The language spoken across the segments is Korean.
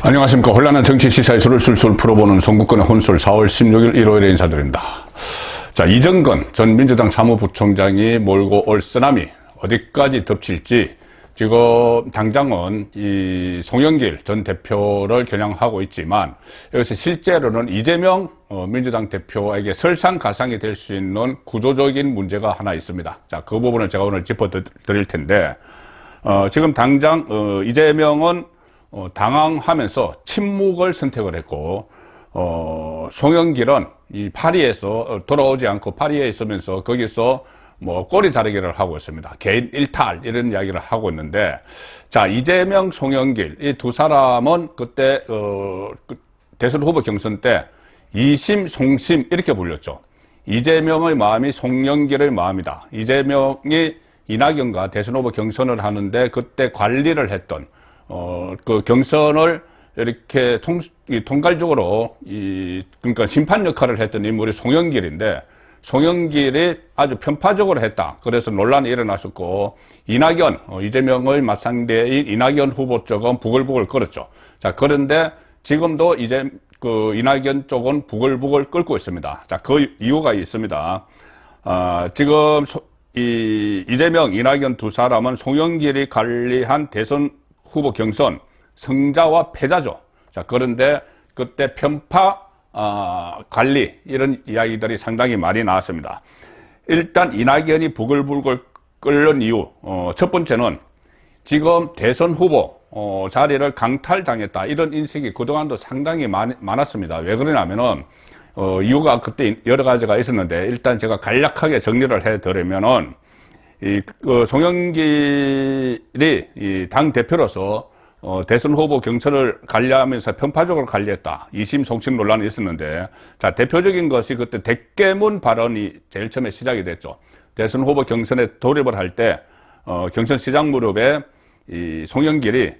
안녕하십니까. 혼란한 정치 시사의 술을 술술 풀어보는 송국권의 혼술 4월 16일 일요일에 인사드립니다. 자, 이정건 전 민주당 사무부총장이 몰고 올 쓰나미 어디까지 덮칠지 지금 당장은 이 송영길 전 대표를 겨냥하고 있지만 여기서 실제로는 이재명 민주당 대표에게 설상가상이 될 수 있는 구조적인 문제가 하나 있습니다. 자, 그 부분을 제가 오늘 짚어드릴 텐데 지금 당장 이재명은 당황하면서 침묵을 선택을 했고, 송영길은 이 파리에서 돌아오지 않고 파리에 있으면서 거기서 뭐 꼬리 자르기를 하고 있습니다. 개인 일탈 이런 이야기를 하고 있는데, 자, 이재명, 송영길 이 두 사람은 그때 대선 후보 경선 때 이심, 송심 이렇게 불렸죠. 이재명의 마음이 송영길의 마음이다. 이재명이 이낙연과 대선 후보 경선을 하는데 그때 관리를 했던 그 경선을 이렇게 통괄적으로 그러니까 심판 역할을 했던 인물이 송영길인데, 송영길이 아주 편파적으로 했다. 그래서 논란이 일어났었고, 이낙연, 이재명의 맞상대인 이낙연 후보 쪽은 부글부글 끓었죠. 자, 그런데 지금도 이낙연 쪽은 부글부글 끓고 있습니다. 자, 그 이유가 있습니다. 지금 이재명, 이낙연 두 사람은 송영길이 관리한 대선 후보 경선 승자와 패자죠. 자, 그런데 그때 편파 관리 이런 이야기들이 상당히 많이 나왔습니다. 일단 이낙연이 부글부글 끓는 이유, 첫 번째는 지금 대선 후보 자리를 강탈당했다 이런 인식이 그동안도 상당히 많았습니다. 왜 그러냐면은 이유가 그때 여러 가지가 있었는데, 일단 제가 간략하게 정리를 해드리면은 송영길이 당 대표로서 대선 후보 경선을 관리하면서 편파적으로 관리했다. 이심 송심 논란이 있었는데, 자, 대표적인 것이 그때 대깨문 발언이 제일 처음에 시작이 됐죠. 대선 후보 경선에 돌입을 할 때 경선 시장 무렵에 이 송영길이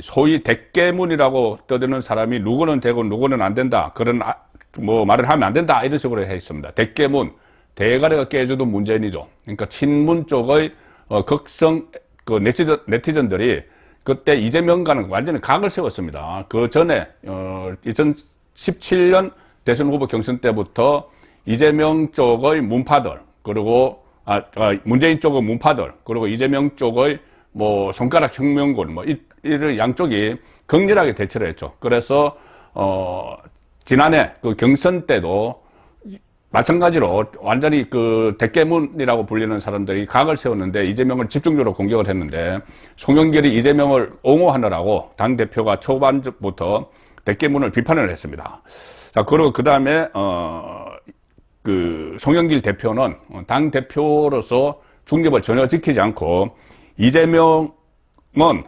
소위 대깨문이라고 떠드는 사람이 누구는 되고 누구는 안 된다, 그런 뭐 말을 하면 안 된다 이런 식으로 해 있습니다. 대깨문, 대가리가 깨져도 문재인이죠. 그러니까 친문 쪽의 극성 네티즌들이 그때 이재명과는 완전히 각을 세웠습니다. 그 전에 2017년 대선 후보 경선 때부터 이재명 쪽의 문파들, 그리고 문재인 쪽의 문파들, 그리고 이재명 쪽의 뭐 손가락 혁명군, 뭐 이런 양쪽이 격렬하게 대치를 했죠. 그래서 지난해 그 경선 때도 마찬가지로 완전히 그 대깨문이라고 불리는 사람들이 각을 세웠는데 이재명을 집중적으로 공격을 했는데, 송영길이 이재명을 옹호하느라고 당대표가 초반부터 대깨문을 비판을 했습니다. 자, 그리고 그 다음에 그 송영길 대표는 당대표로서 중립을 전혀 지키지 않고 이재명은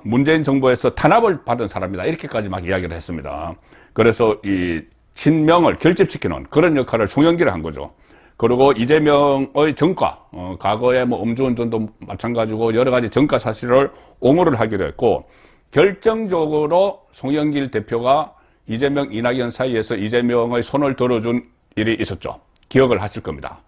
문재인 정부에서 탄압을 받은 사람이다 이렇게까지 막 이야기를 했습니다. 그래서 이 친명을 결집시키는 그런 역할을 송영길이 한 거죠. 그리고 이재명의 전과, 과거에 뭐 음주운전도 마찬가지고 여러 가지 전과 사실을 옹호를 하기도 했고, 결정적으로 송영길 대표가 이재명, 이낙연 사이에서 이재명의 손을 들어준 일이 있었죠. 기억을 하실 겁니다.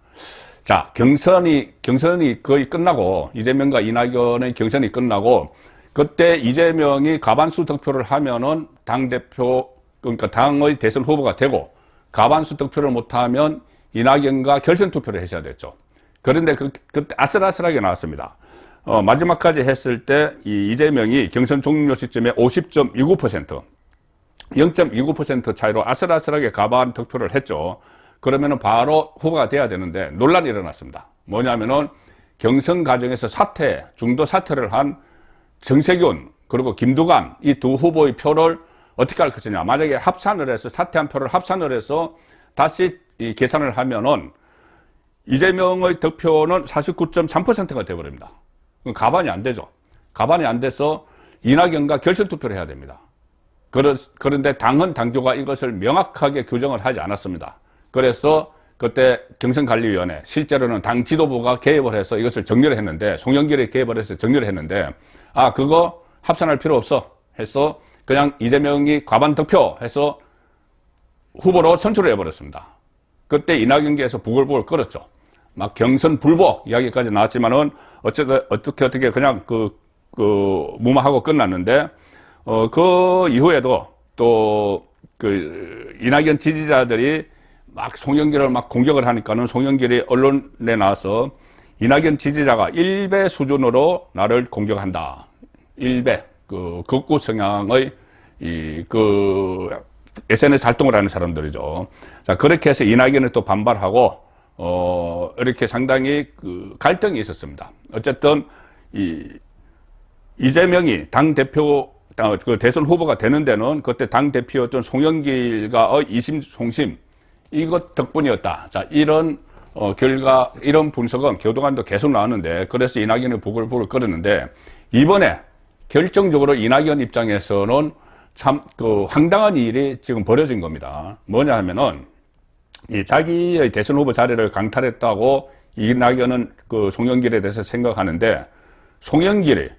자, 경선이 거의 끝나고, 이재명과 이낙연의 경선이 끝나고, 그때 이재명이 과반수 득표를 하면은 당대표, 그러니까 당의 대선 후보가 되고, 과반수 득표를 못하면 이낙연과 결선 투표를 하셔야 됐죠. 그런데 그때 아슬아슬하게 나왔습니다. 마지막까지 했을 때 이재명이 경선 종료 시점에 50.29%, 0.29% 차이로 아슬아슬하게 과반 득표를 했죠. 그러면은 바로 후보가 돼야 되는데 논란이 일어났습니다. 뭐냐면은 경선 과정에서 중도 사퇴를 한 정세균 그리고 김두관 이 두 후보의 표를 어떻게 할 것이냐. 만약에 합산을 해서 사퇴한 표를 합산을 해서 다시 계산을 하면은 이재명의 득표는 49.3%가 되어버립니다. 가반이 안 되죠. 가반이 안 돼서 이낙연과 결선 투표를 해야 됩니다. 그런데 당헌 당조가 이것을 명확하게 규정을 하지 않았습니다. 그래서 그때 경선관리위원회, 실제로는 당 지도부가 개입을 해서 이것을 정리를 했는데, 송영길이 개입을 해서 정리를 했는데, 그거 합산할 필요 없어 해서 그냥 이재명이 과반 득표 해서 후보로 선출을 해버렸습니다. 그때 이낙연계에서 부글부글 끓었죠. 막 경선 불복 이야기까지 나왔지만은 어떻게 그냥 무마하고 끝났는데, 그 이후에도 또 이낙연 지지자들이 막 송영길을 막 공격을 하니까는 송영길이 언론에 나와서 이낙연 지지자가 1배 수준으로 나를 공격한다. 1배. 극우 성향의 SNS 활동을 하는 사람들이죠. 자, 그렇게 해서 이낙연이 또 반발하고, 이렇게 상당히 갈등이 있었습니다. 어쨌든, 이재명이 당대표, 대선 후보가 되는 데는 그때 당대표였던 송영길과의 이심송심, 이것 덕분이었다. 자, 이런, 결과, 이런 분석은 교도관도 계속 나왔는데, 그래서 이낙연이 부글부글 끓었는데, 이번에 결정적으로 이낙연 입장에서는 참, 황당한 일이 지금 벌어진 겁니다. 뭐냐 하면은, 자기의 대선 후보 자리를 강탈했다고 이낙연은 송영길에 대해서 생각하는데, 송영길이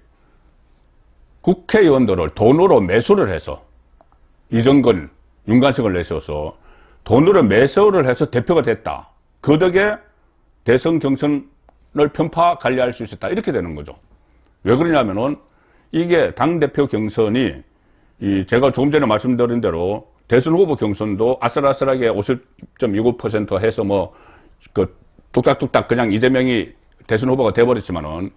국회의원들을 돈으로 매수를 해서, 이정근, 윤관석을 내세워서 돈으로 매수를 해서 대표가 됐다. 그 덕에 대선 경선을 편파 관리할 수 있었다. 이렇게 되는 거죠. 왜 그러냐면은, 이게 당대표 경선이 제가 조금 전에 말씀드린 대로 대선 후보 경선도 아슬아슬하게 50.29% 해서 뚝딱뚝딱 그냥 이재명이 대선 후보가 돼버렸지만은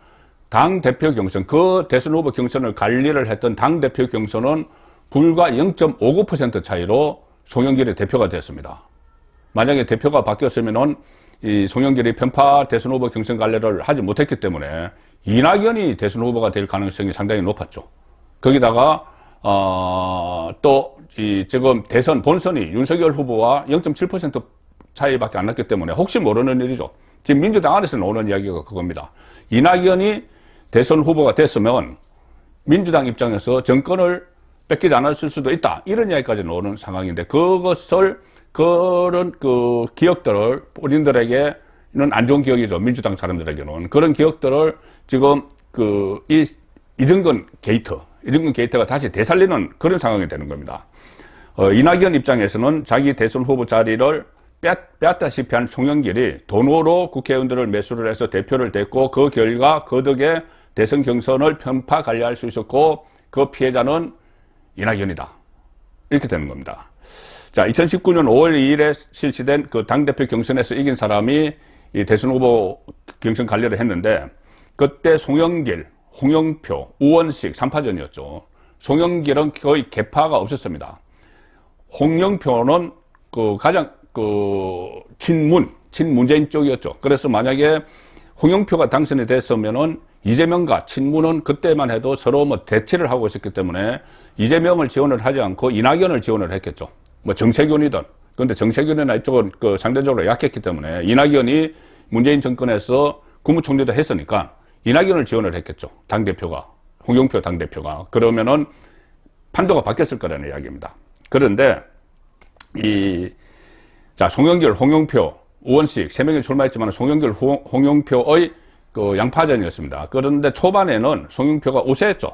당대표 경선, 그 대선 후보 경선을 관리를 했던 당대표 경선은 불과 0.59% 차이로 송영길이 대표가 됐습니다. 만약에 대표가 바뀌었으면은 이 송영길이 편파 대선 후보 경선 관리를 하지 못했기 때문에 이낙연이 대선 후보가 될 가능성이 상당히 높았죠. 거기다가 지금 대선 본선이 윤석열 후보와 0.7% 차이밖에 안 났기 때문에 혹시 모르는 일이죠. 지금 민주당 안에서 나오는 이야기가 그겁니다. 이낙연이 대선 후보가 됐으면 민주당 입장에서 정권을 뺏기지 않았을 수도 있다. 이런 이야기까지 나오는 상황인데 그런 기억들을 본인들에게는 안 좋은 기억이죠. 민주당 사람들에게는. 그런 기억들을 지금 이정근 게이트가 다시 되살리는 그런 상황이 되는 겁니다. 이낙연 입장에서는 자기 대선 후보 자리를 빼앗다시피 한 송영길이 돈으로 국회의원들을 매수를 해서 대표를 됐고 그 결과 그 덕에 대선 경선을 편파 관리할 수 있었고 그 피해자는 이낙연이다. 이렇게 되는 겁니다. 자, 2019년 5월 2일에 실시된 그 당대표 경선에서 이긴 사람이 이 대선 후보 경선 관리를 했는데 그때 송영길, 홍영표, 우원식 3파전이었죠. 송영길은 거의 개파가 없었습니다. 홍영표는 가장 친문재인 쪽이었죠. 그래서 만약에 홍영표가 당선이 됐으면은 이재명과 친문은 그때만 해도 서로 대치를 하고 있었기 때문에 이재명을 지원을 하지 않고 이낙연을 지원을 했겠죠. 정세균이든. 그런데 정세균이나 이쪽은 상대적으로 약했기 때문에 이낙연이 문재인 정권에서 국무총리도 했으니까 이낙연을 지원을 했겠죠. 당대표가. 홍영표 당대표가. 그러면은 판도가 바뀌었을 거라는 이야기입니다. 그런데 송영길, 홍영표, 우원식 세 명이 출마했지만 송영길, 홍영표의 양파전이었습니다. 그런데 초반에는 송영표가 우세했죠.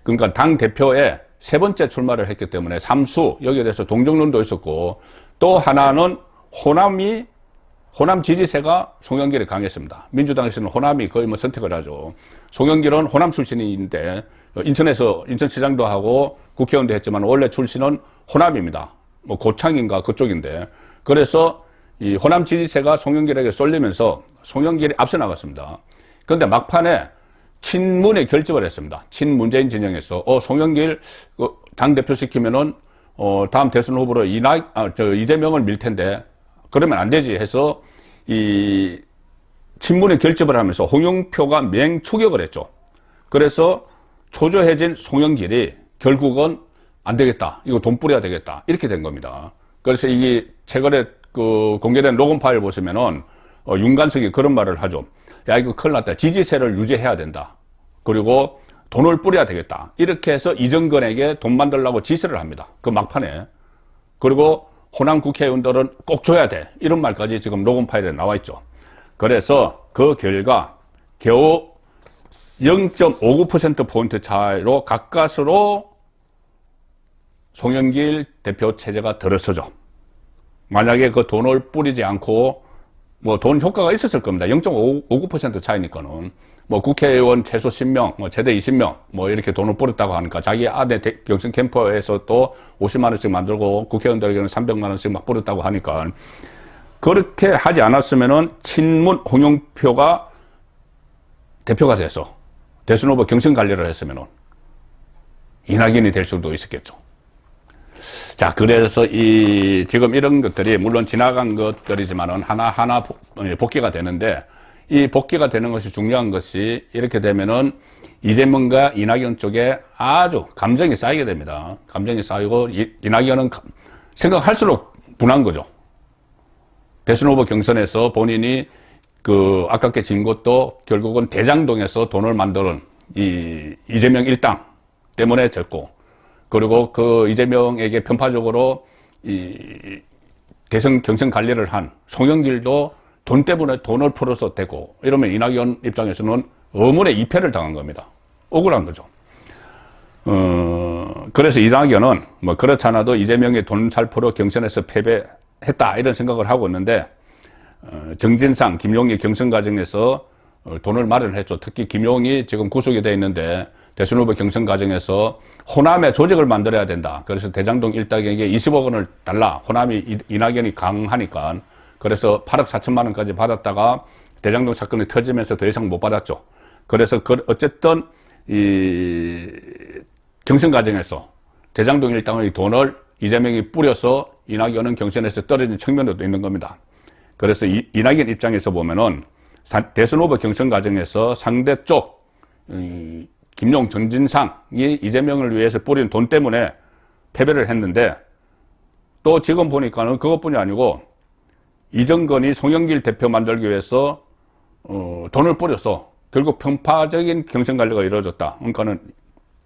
그러니까 당대표의 세 번째 출마를 했기 때문에 삼수, 여기에 대해서 동정론도 있었고 또 하나는 호남 지지세가 송영길이 강했습니다. 민주당에서는 호남이 거의 선택을 하죠. 송영길은 호남 출신인데 인천시장도 하고 국회의원도 했지만 원래 출신은 호남입니다. 고창인가 그쪽인데 그래서 이 호남 지지세가 송영길에게 쏠리면서 송영길이 앞서 나갔습니다. 그런데 막판에 친문에 결집을 했습니다. 친문재인 진영에서 송영길 당대표 시키면은 다음 대선 후보로 이재명을 밀 텐데 그러면 안 되지 해서 이 친문에 결집을 하면서 홍영표가 맹추격을 했죠. 그래서 초조해진 송영길이 결국은 안 되겠다. 이거 돈 뿌려야 되겠다. 이렇게 된 겁니다. 그래서 이게 최근에 공개된 로건 파일 보시면은 윤관석이 그런 말을 하죠. 야, 이거 큰일 났다. 지지세를 유지해야 된다. 그리고 돈을 뿌려야 되겠다. 이렇게 해서 이정근에게 돈 만들라고 지시를 합니다. 그 막판에. 그리고 호남 국회의원들은 꼭 줘야 돼. 이런 말까지 지금 로건 파일에 나와 있죠. 그래서 그 결과 겨우 0.59%포인트 차이로 가까스로 송영길 대표 체제가 들어서죠. 만약에 그 돈을 뿌리지 않고 뭐 돈 효과가 있었을 겁니다. 0.59% 차이니까는. 뭐 국회의원 최소 10명, 뭐 최대 20명, 뭐 이렇게 돈을 뿌렸다고 하니까 자기 아내 경선 캠퍼에서 또 50만 원씩 만들고 국회의원들에게는 300만 원씩 막 뿌렸다고 하니까 그렇게 하지 않았으면은 친문 홍영표가 대표가 돼서 대선 후보 경선 관리를 했으면은 이낙연이 될 수도 있었겠죠. 자, 그래서 지금 이런 것들이 물론 지나간 것들이지만은 하나하나 복귀가 되는데 이 복귀가 되는 것이 중요한 것이 이렇게 되면은 이재명과 이낙연 쪽에 아주 감정이 쌓이게 됩니다. 감정이 쌓이고 이낙연은 생각할수록 분한 거죠. 대선 후보 경선에서 본인이 아깝게 진 것도 결국은 대장동에서 돈을 만드는 이재명 일당 때문에 졌고, 그리고 그 이재명에게 편파적으로 대선 경선 관리를 한 송영길도 돈 때문에 돈을 풀어서 되고, 이러면 이낙연 입장에서는 의문의 이패를 당한 겁니다. 억울한 거죠. 그래서 이낙연은 뭐 그렇지 않아도 이재명의 돈 살포로 경선에서 패배했다 이런 생각을 하고 있는데, 정진상, 김용희 경선 과정에서 돈을 마련했죠. 특히 김용희 지금 구속이 되어 있는데 대선 후보 경선 과정에서 호남에 조직을 만들어야 된다. 그래서 대장동 일당에게 20억 원을 달라. 호남이 이낙연이 강하니까. 그래서 8억 4천만 원까지 받았다가 대장동 사건이 터지면서 더 이상 못 받았죠. 그래서 어쨌든 이 경선 과정에서 대장동 일당의 돈을 이재명이 뿌려서 이낙연은 경선에서 떨어진 측면도 있는 겁니다. 그래서 이낙연 입장에서 보면은 대선 후보 경선 과정에서 상대 쪽 김용, 정진상이 이재명을 위해서 뿌린 돈 때문에 패배를 했는데, 또 지금 보니까는 그것뿐이 아니고 이정건이 송영길 대표 만들기 위해서 돈을 뿌려서 결국 편파적인 경선 관리가 이루어졌다. 그러니까는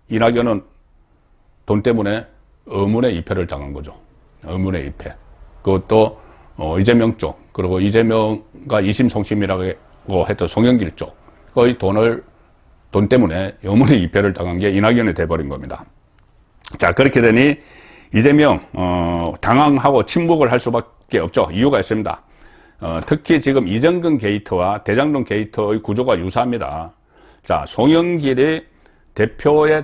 이낙연은 돈 때문에 의문의 이패를 당한 거죠. 의문의 이패. 그것도 이재명 쪽, 그리고 이재명과 이심송심이라고 했던 송영길 쪽의 돈 때문에 의문의 이패를 당한 게 이낙연이 돼버린 겁니다. 자, 그렇게 되니 이재명 당황하고 침묵을 할 수밖에 없죠. 이유가 있습니다. 특히 지금 이정근 게이트와 대장동 게이트의 구조가 유사합니다. 자, 송영길이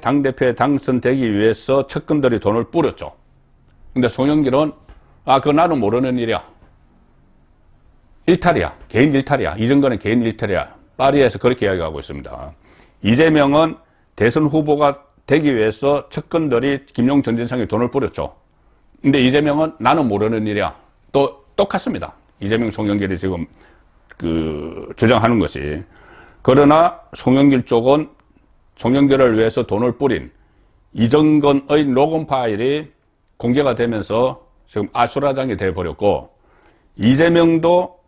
당대표에 당선되기 위해서 측근들이 돈을 뿌렸죠. 근데 송영길은 그거 나는 모르는 일이야. 일탈이야. 개인 일탈이야. 이정근은 개인 일탈이야. 파리에서 그렇게 이야기하고 있습니다. 이재명은 대선 후보가 되기 위해서 측근들이 김용, 정진상이 돈을 뿌렸죠. 근데 이재명은 나는 모르는 일이야. 또 똑같습니다. 이재명, 송영길이 지금 주장하는 것이. 그러나 송영길 쪽은 송영길을 위해서 돈을 뿌린 이정근의 로건 파일이 공개가 되면서 지금 아수라장이 되어버렸고, 이재명도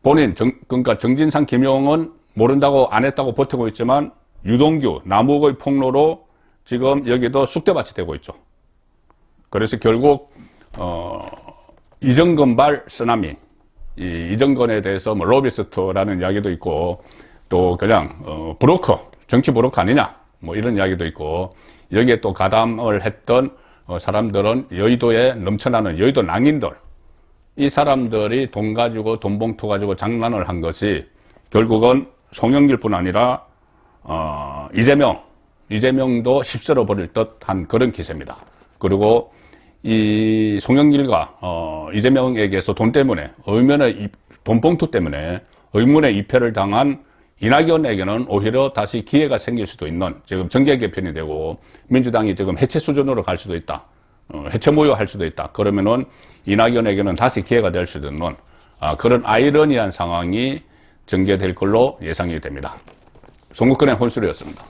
본인, 그러니까 정진상, 김용은 모른다고 안 했다고 버티고 있지만 유동규, 남욱의 폭로로 지금 여기도 쑥대밭이 되고 있죠. 그래서 결국 이정근발 쓰나미, 이정근에 대해서 뭐 로비스트라는 이야기도 있고, 또 그냥 브로커, 정치 브로커 아니냐, 뭐 이런 이야기도 있고, 여기에 또 가담을 했던 사람들은 여의도에 넘쳐나는 여의도 낭인들, 이 사람들이 돈 가지고, 돈 봉투 가지고 장난을 한 것이 결국은 송영길뿐 아니라 이재명도 휩쓸어 버릴 듯한 그런 기세입니다. 그리고 이 송영길과 이재명에게서 돈 때문에, 돈 봉투 때문에 의문의 이패를 당한 이낙연에게는 오히려 다시 기회가 생길 수도 있는, 지금 정계 개편이 되고 민주당이 지금 해체 수준으로 갈 수도 있다. 해체 모여할 수도 있다. 그러면은 이낙연에게는 다시 기회가 될 수도 있는 그런 아이러니한 상황이 전개될 걸로 예상이 됩니다. 송국근의 혼술이었습니다.